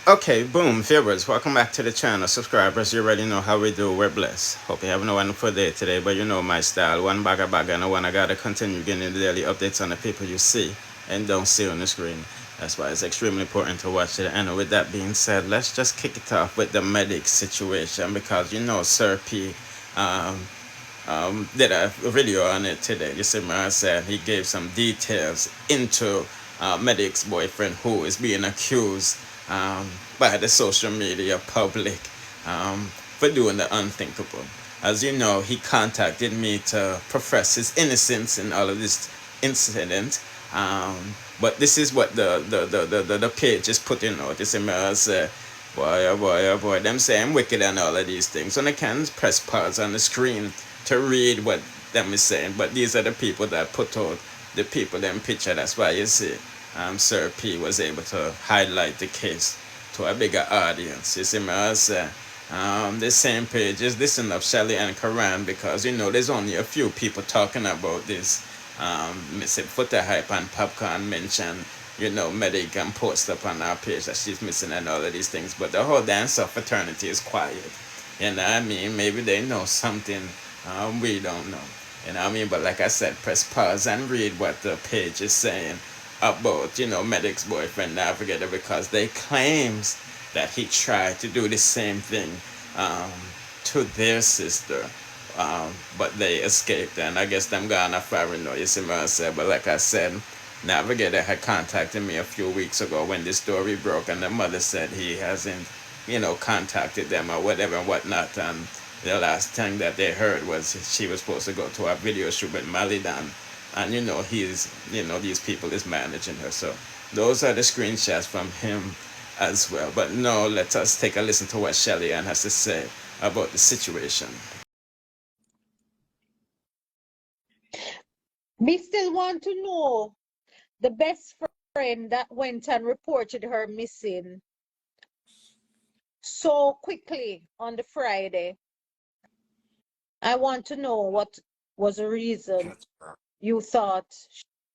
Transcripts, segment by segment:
Okay, boom, viewers, welcome back to the channel. Subscribers, you already know how we do. We're blessed. Hope you having a wonderful day today, but you know my style. One bag, and I gotta continue getting the daily updates on the people you see and don't see on the screen. That's why it's extremely important to watch it. And with that being said, let's just kick it off with the Medikk situation because you know Sir P um, did a video on it today. You see, man said he gave some details into Medick's boyfriend who is being accused by the social media public for doing the unthinkable. As you know, he contacted me to profess his innocence in all of this incident. But this is what the page is putting out. You see, man said, boy, oh boy, oh boy, them say I'm wicked and all of these things. And I can press pause on the screen to read what them is saying, but these are the people that put out the people them picture. That's why you see Sir P was able to highlight the case to a bigger audience. You see me I say the same page is this of Shelly and Karan because you know there's only a few people talking about this. Missing Footer Hype and Popcorn mention, you know, Medikk and post up on our page that she's missing and all of these things. But the whole Dancehall fraternity is quiet. You know what I mean? Maybe they know something we don't know. You know what I mean? But like I said, press pause and read what the page is saying about, you know, Medick's boyfriend Navigator because they claims that he tried to do the same thing um, to their sister. But they escaped and I guess them gonna far enough, you see what I said. But like I said, Navigator had contacted me a few weeks ago when this story broke and the mother said he hasn't, you know, contacted them or whatever and whatnot. And the last thing that they heard was she was supposed to go to a video shoot with Malidan. And you know, these people is managing her. So those are the screenshots from him as well. But no, let us take a listen to what Shelly Ann has to say about the situation. Me still want to know the best friend that went and reported her missing so quickly on the Friday. I want to know what was the reason you thought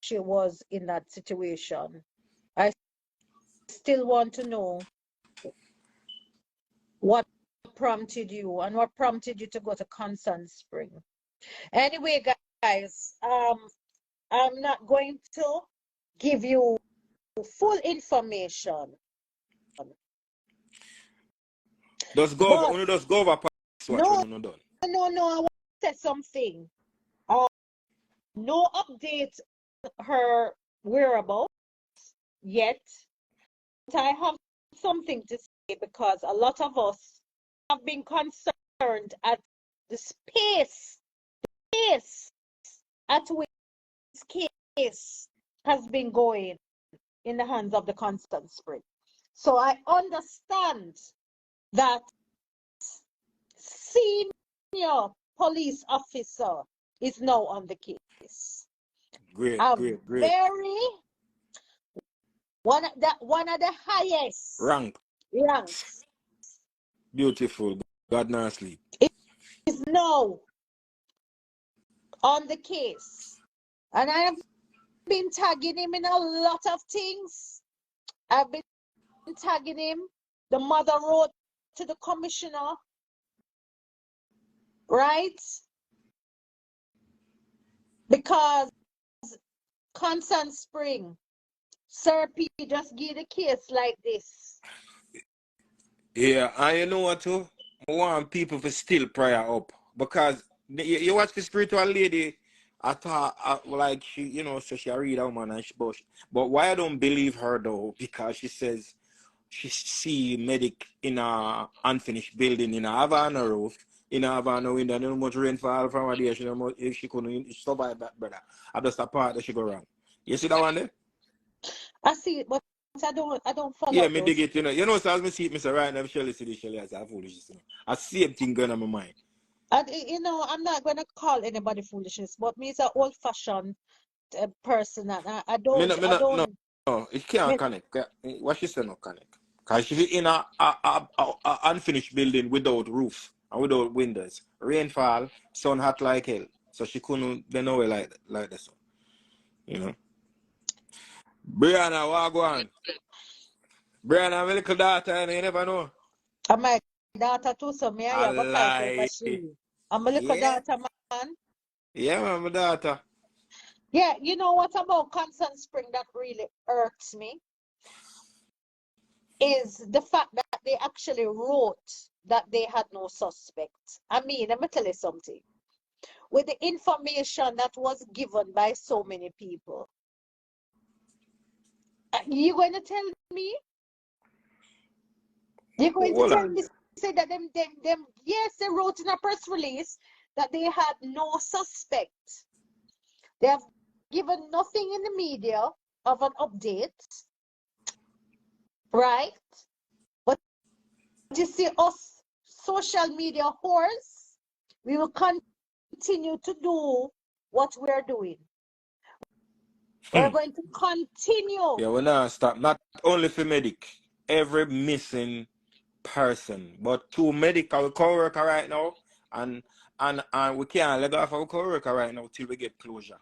she was in that situation. I still want to know what prompted you and what prompted you to go to Constant Spring. Anyway, guys, I'm not going to give you full information, but Just go over past watch when no, you're done. no, I want to say something. Uh, no update her whereabouts yet. But I have something to say because a lot of us have been concerned at the pace at which this case has been going in the hands of the Constant Spring. So I understand that senior police officer is now on the case. Great, A great, great. very one of the highest Rank. ranks Beautiful. God not sleep. is now on the case. And I have been tagging him in a lot of things. I've been tagging him. The mother wrote to the commissioner, right? Because Constant Spring, Sir P just give the case like this. Yeah, and you know what too? I want people to still prayer up because you watch the spiritual lady. I thought like she, so she a read a woman and she but why I don't believe her though? Because she says she see Medikk in a unfinished building in a Havana roof, in a Havana window. No much rainfall from there. She couldn't survive that, brother. I just a part that she go wrong. You see that one there? I see it, but I don't Yeah, follow me dig those. it, so as me see it, Mr. Right now, Shelly see the Shelly as a foolishness. I see everything going on my mind. And I'm not gonna call anybody foolishness, but me is an old-fashioned person, and I No, don't. no, it can't Me, connect. What she said no connect. Because she's in a unfinished building without roof and without windows. Rainfall, sun hot like hell. So she couldn't, they know it like that. You know. Brianna, what go on? Brian, I'm a little daughter and you never know. And my daughter too, so me and I you go fight over lie. Shelly. I'm a little Yeah. daughter, man. Yeah, man, my daughter. Yeah, you know what about Constant Spring that really irks me? Is the fact that they actually wrote that they had no suspect. I mean, let me tell you something. With the information that was given by so many people, you going to tell me? You're going to Hold tell on. me, say that yes, they wrote in a press release that they had no suspect. They have given nothing in the media of an update, right? But you see, us social media whores, we will continue to do what we're doing. We're going to continue. Yeah, we're not stop. Not only for Medikk, every missing person, but to Medikk, our co-worker right now, and we can't let go of our co-worker right now till we get closure.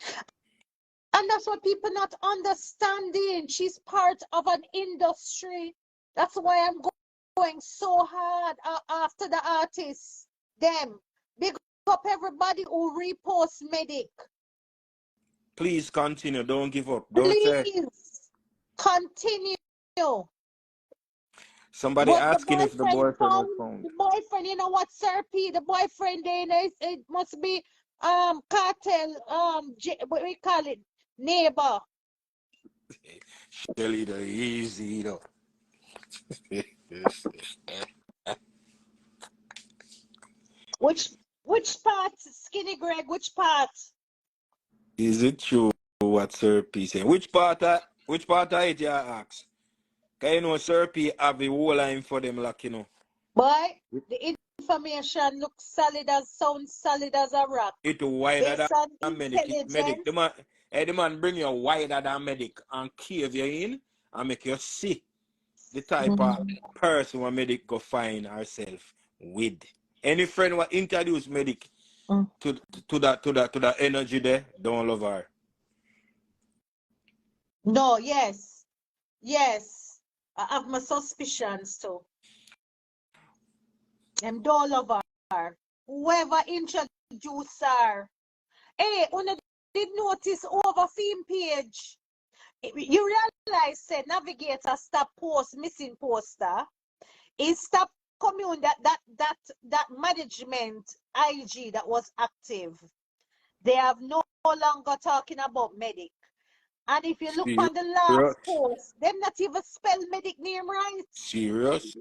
And that's what people not understanding. She's part of an industry. That's why I'm going so hard after the artists. Them. Big up everybody who repost Medikk. Please continue. Don't give up. Don't say. Please continue. Somebody But the asking if the boyfriend boyfriend was found found. the boyfriend, you know what, Sir P? The boyfriend there, it must be cartel, what we call it, neighbor. Shelly, the easy though. Which part, Skinny Greg, which part? Is it true what Sir P saying? Which part of it you ask? Cause you know Sir P have the whole line for them, like you know. Boy, the information looks solid as sounds solid as a rock. It wider Based on than Medikk. Medikk, intelligence. the man bring you wider than Medikk and cave you in and make you see the type of person where Medikk go find herself with. Any friend will introduce Medikk to that energy there, don't love her. No, yes. Yes. I have my suspicions too. Them don't love her. Whoever introduced her. Hey, una did notice over theme page. You realize say Navigator stop post missing poster. It stop commune that management IG that was active. They have no longer talking about Medikk. And if you look on the last Serious? post, them not even spell Medikk name right. Serious?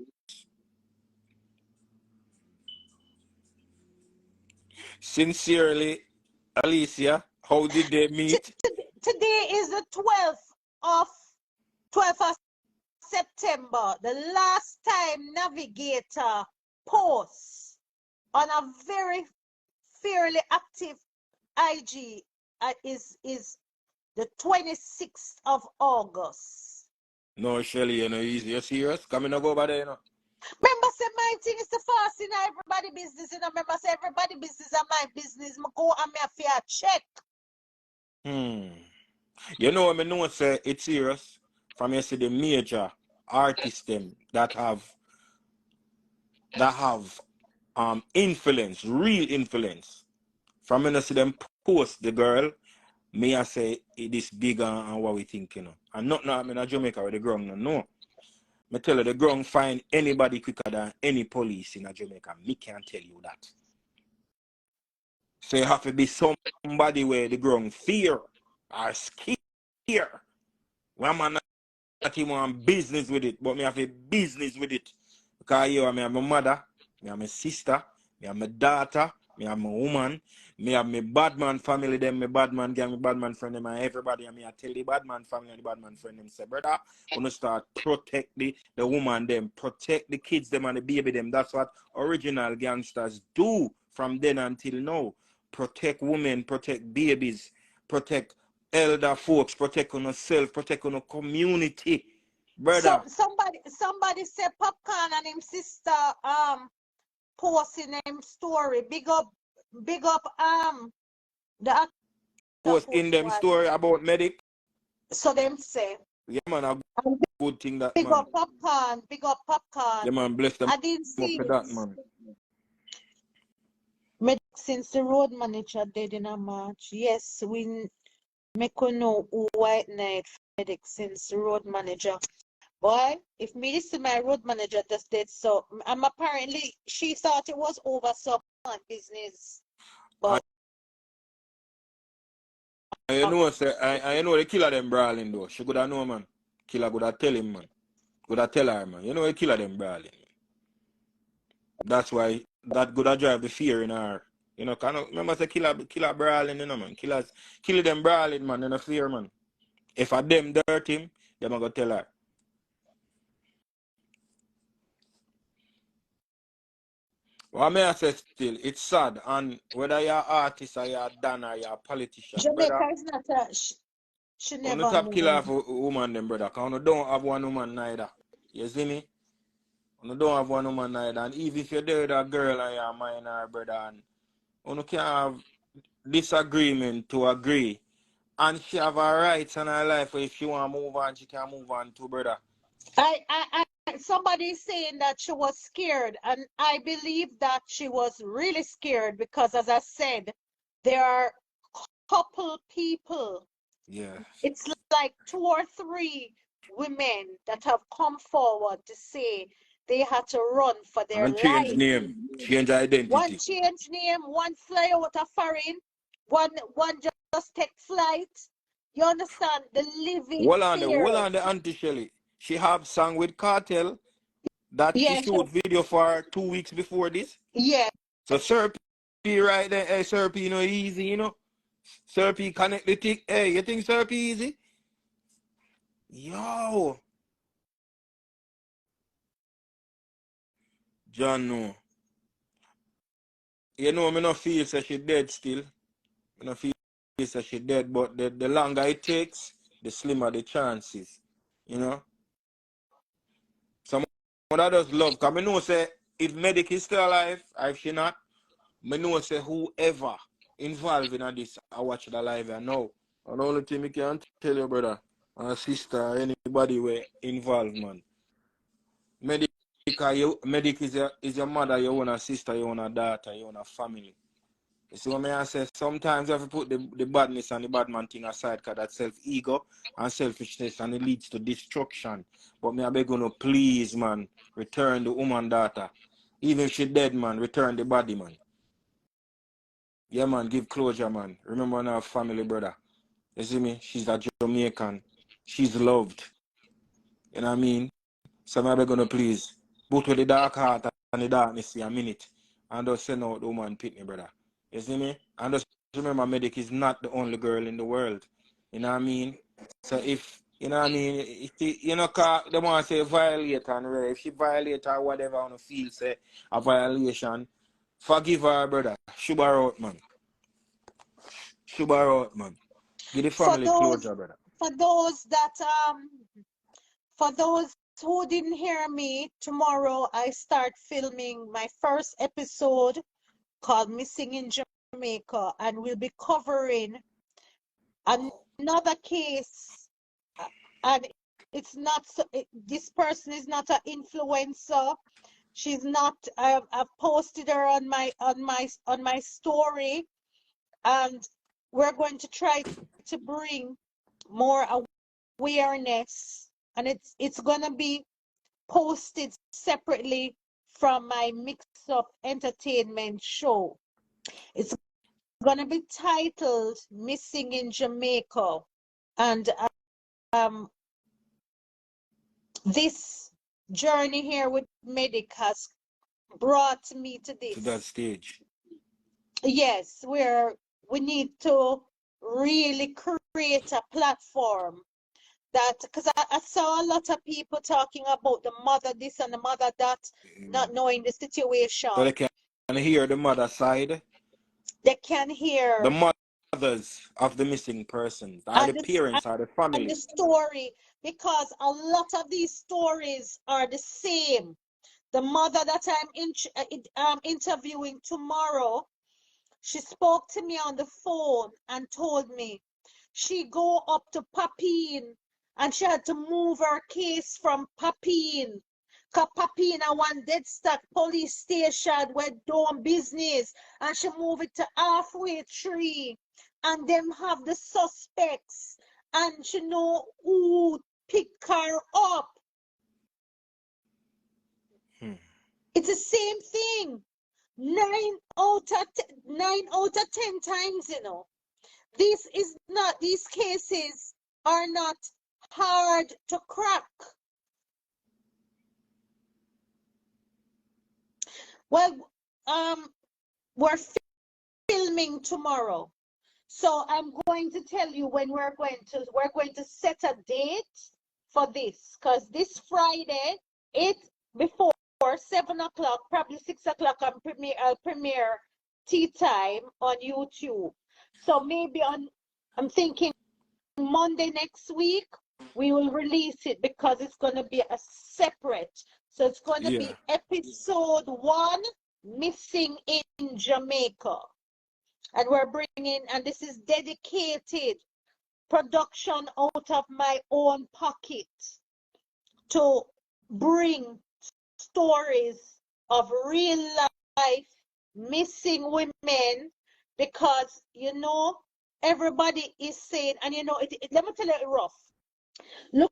Sincerely, Alicia, how did they meet? Today is the 12th of September. The last time Navigator posts on a very fairly active IG is the 26th of August. No, Shelly, you know, you're serious? Coming up over there, you know. Remember, say my thing is the fast in everybody business. You know, remember, say everybody business and my business. I go and me a fair check. You know, I know say it's serious. From you see the major artists them that have influence, real influence. From you see them post the girl, me I say it is bigger and what we think, you know. And not now I'm in Jamaica where the ground no. Me tell you the ground find anybody quicker than any police in Jamaica. Me can't tell you that. So you have to be somebody where the ground fear or scare. One man not even want business with it, but me have a business with it. Because you have my mother, me have my sister, me have my daughter, me have my woman, me have my bad man family, them, my bad man gang, my bad man friend, them, and everybody. And me I tell the bad man family and the bad man friend, them say, brother, when you start protect the woman, them, protect the kids, them, and the baby, them. That's what original gangsters do from then until now. Protect women, protect babies, protect elder folks, protect on yourself, protect on a community. Brother. Somebody said Popcorn and him sister posting him story. Big up the actor Post in post them one. story about Medikk. So them say Yeah, man, a And good thing that, big man. up popcorn, big up popcorn. Yeah, man, bless them I didn't up see for it. that, man. Medikk since the road manager dead in a March. Yes, we make you know who white night Medikk since the road manager. Boy, if me this is my road manager just dead, so apparently she thought it was over some business. But You know, say, I know the killer them brawling though. She could have know, man. Killer could have tell him, man. Could have tell her, man. You know the killer them brawling. That's why that could have drive the fear in her. You know, kind of remember say killer brawling, you know, man. Kill them brawling, man, in a fear, man. If a them dirt him, them gonna tell her. What may I say still, it's sad, and whether you're an artist or you're a dan or you're a politician, brother, Jamaica is not a she on the never top killer knew. for woman them, brother, because you don't have one woman neither. You see me? You don't have one woman neither, and even if you're there with a girl and you're a minor, brother, and you can have disagreement to agree, and she have her rights in her life, if she want to move on, she can move on too, brother. Somebody is saying that she was scared, and I believe that she was really scared because, as I said, there are couple people. Yeah. It's like 2 or 3 women that have come forward to say they had to run for their And change life. name, change One identity. change name, one fly out of foreign, one just take flight. You understand? The living Hold fear. on the Auntie Shelly. She have song with Cartel that she Yeah, shoot video for 2 weeks before this. yeah. So Sir P right there, hey Sir P, you know, easy, you know. Sir P connect the tick. Hey, you think Sir P easy? Yo. John no. You know, me not feel say she dead still. Me not feel say she dead, but the longer it takes, the slimmer the chances. You know? Some that does love. Cause me know say if Medikk is still alive, or if she not, me know say whoever involved in this, I watch the live and know. And the only thing I can tell you, brother, and sister, anybody were involved, man. Medikk is your mother, your own sister, your own daughter, your own family. You see what I say? Sometimes you have to put the badness and the bad man thing aside because that's self-ego and selfishness and it leads to destruction. But me I beg you no, please, man, return the woman daughter. Even if she dead, man, return the body, man. Yeah, man, give closure, man. Remember now, family, brother. You see me? She's a Jamaican. She's loved. You know what I mean? So I beg you no, please. Both with the dark heart and the darkness for a minute. And just send out the woman pitney, brother. You see me? And just remember, Medikk is not the only girl in the world. You know what I mean? So if, you know what I mean, if you know, they want to say violate and if she violate or whatever on the field, say a violation, forgive her, brother. Shub her out, man. Shub her out, man. Give the For family those closure, brother. for those that for those who didn't hear me, tomorrow I start filming my first episode called Missing in Jamaica, and we'll be covering another case. And it's not so, this person is not an influencer. She's not. I've posted her on my story, and we're going to try to bring more awareness, and it's gonna be posted separately from my Mix Up Entertainment show. It's gonna be titled Missing in Jamaica, and um this journey here with Medikk has brought me to To that this. stage. Yes, where we need to really create a platform that, because I saw a lot of people talking about the mother this and the mother that, not knowing the situation. So they can hear the mother side. They can The hear mothers of the missing persons, or the and parents, or the and family. the story, because a lot of these stories are the same. The mother that I'm interviewing tomorrow, she spoke to me on the phone and told me she go up to Papine and she had to move her case from Papine. Cause Papine a one dead stock police station where doing business, and she moved it to halfway tree, and them have the suspects, and she know who picked her up. It's the same thing. 9 out of 10 times, these cases are not hard to crack. Well, we're filming tomorrow, so I'm going to tell you when we're going to set a date for this, because this Friday, before 7 o'clock, probably 6 o'clock, I'll premiere tea time on YouTube. So maybe I'm thinking Monday next week we will release it, because it's going to be a separate. So it's going to be episode 1, Missing in Jamaica. And we're bringing, and this is dedicated production out of my own pocket to bring stories of real life missing women, because everybody is saying, and let me tell you, rough. Look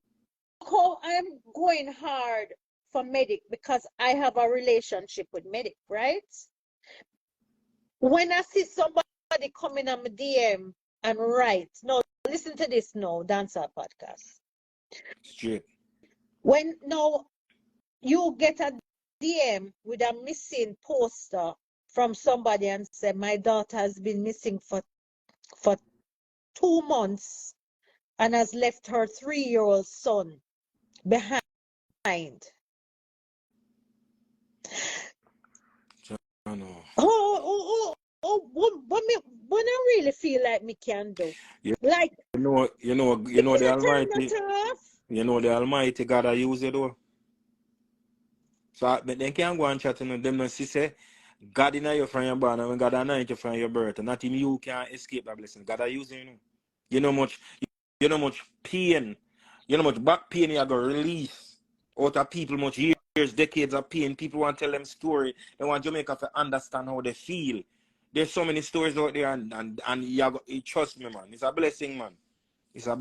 how I'm going hard for Medikk, because I have a relationship with Medikk, right? When I see somebody coming on my DM and write, no, listen to this now, Dancehall podcast. Straight. When now you get a DM with a missing poster from somebody and say, my daughter has been missing for 2 months and has left her 3-year-old son behind. I know. What I really feel like me can do. You Like, know the Almighty. Off. You know the Almighty God I use it though. So they can't go and chat to them and say, God in you from your born and God anoint you from your birth. And not even you can escape that blessing. God I use you. You know much pain. You know much back pain you got release out of people, much years, decades of pain. People want to tell them story. They want Jamaica to understand how they feel. There's so many stories out there, and you trust me, man. It's a blessing, man. It's a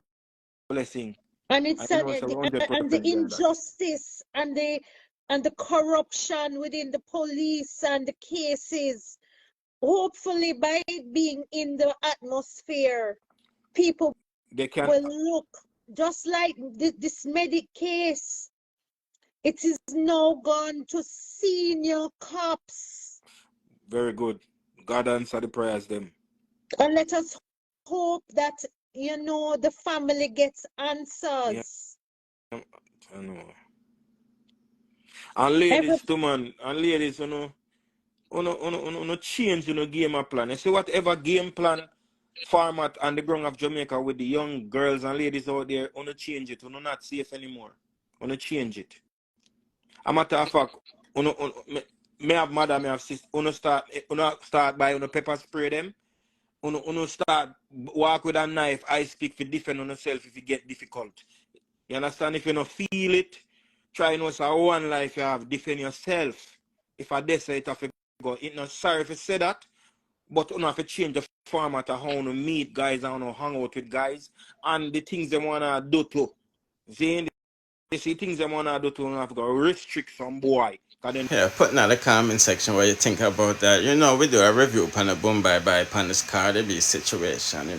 blessing. And it's and the injustice and the corruption within the police and the cases. Hopefully, by being in the atmosphere, people will look just like this Medikk case. It is now gone to senior cops. Very good. God answer the prayers them. And let us hope that the family gets answers. Yeah. I know. And ladies too, man. And ladies, change game plan. You see whatever game plan format on the ground of Jamaica with the young girls and ladies out there, change it. Not safe anymore. Change it. A matter of fact, me have mother, me have sister. Start by pepper spray them. Start walk with a knife. I speak for defend on yourself if it get difficult. You understand? If you don't feel it, try say one life you have, defend yourself. If I dare say it, have to go. It's not sorry if you say that, but you have to change the format of how you meet guys and how you hang out with guys and the things they wanna do to. They see things they wanna do to, you have to go restrict some boy. Yeah, put in the comment section what you think about that. We do a review on the Boom Bye Bye on this Cardi B situation,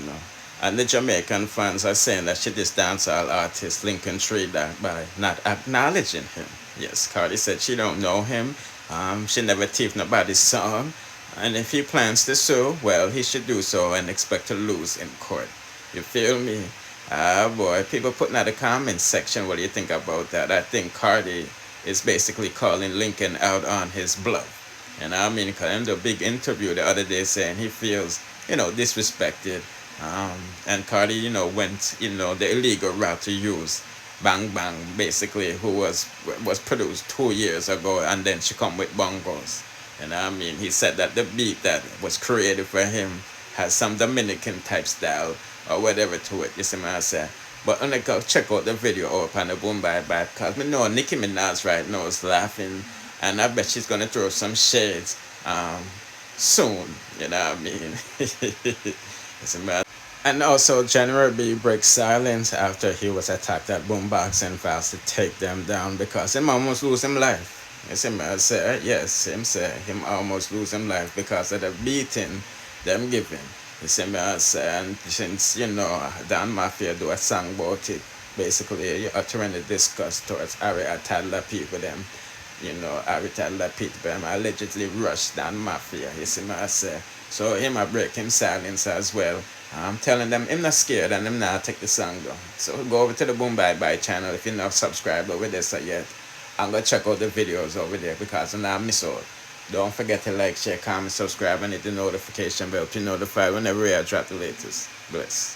And the Jamaican fans are saying that she this dancehall artist Lincoln Tree that by not acknowledging him. Yes, Cardi said she don't know him. She never teeth nobody's song. And if he plans to sue, well, he should do so and expect to lose in court. You feel me? Boy, people putting in the comment section what do you think about that? I think Cardi is basically calling Lincoln out on his bluff. And I mean, because in the big interview the other day saying he feels, disrespected. And Cardi, went, the illegal route to use Bang Bang, basically, who was produced 2 years ago, and then she come with bongos. And I mean, he said that the beat that was created for him has some Dominican type style or whatever to it. You see what I say? But when I go check out the video up on the Boom Bye Bye, because me know Nicki Minaj right now is laughing, and I bet she's gonna throw some shades soon. You know what I mean? It's a mad. And also, January B breaks silence after he was attacked at Boombox and vows to take them down because him almost lose him life. You see me, I say, yes, him say, him almost lose him life because of the beating them give him. You see me, I say, and since, you know, Dan Mafia do a song about it, basically, you're uttering the disgust towards Harry toddler people, them, you know, Harry toddler people, them allegedly rushed Dan Mafia, you see me, I say. So him a break him silence as well. I'm telling them him not scared and him not take the song down. So go over to the Boom Bye Bye channel if you're not subscribed over there so yet. And go check out the videos over there because I'm not miss out. Don't forget to like, share, comment, subscribe, and hit the notification bell to notify whenever I drop the latest. Bless.